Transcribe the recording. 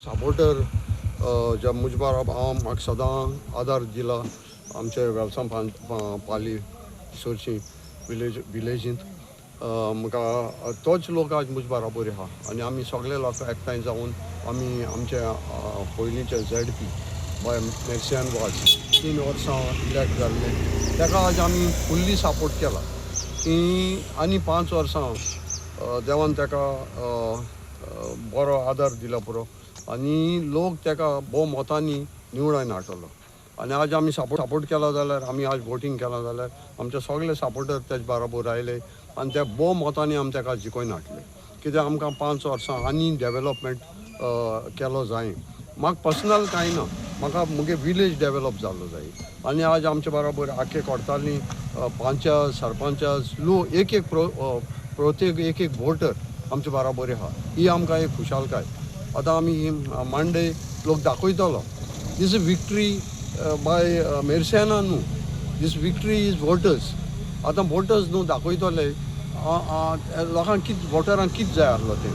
supporter ज्या मुजबार म्हाका सदां आदार दिला आमचे वेवसाय पाली सोरची विलेजींत म्हाका तोच लोक आज मुज बराबर आहा आनी आमी सगळे लोक एकठांय जावन आमी आमचे पयलींचे ZP बाय मेर्सियान वाज 3 वर्सां इलेक्ट जाल्ले ताका आज आमी फुल्ली सपोर्ट केला की आनी 5 वर्सां देवान ताका बरो आदार दिला पुरो आनी लोक ताका भोव मोतांनी निवडून हाडटलो आनी आज आमी सपोर्ट केला जाल्यार आमी आज वोटींग केला जाल्यार आमचे सगळे सपोर्टर तेजे बरोबर आयले आनी ते भोव मोतांनी आमी ताका जिखोवन हाडले कित्याक आमकां 5 वर्सां आनी डेवेलॉपमेंट केलो जाय म्हाका पर्सनल कांय ना म्हाका मुगे विलेज डेवेलॉप जाल्लो जाय आनी आज आमचे बरोबर आख्खे कोर्तांनी पंचायत सरपंच लोक एक प्रत्येक एक वोटर आमचे बरोबर आहा ही आमकां एक खुशालकाय आतां आमी मांडे लोक दाखयतलो दीस विक्ट्री बाय मेर्सियाना न्हू दीस विक्ट्री इज वोटर्स आतां वोटर्स न्हू दाखयतले लोकांक कितें वोटरांक कितें जाय आसलो तें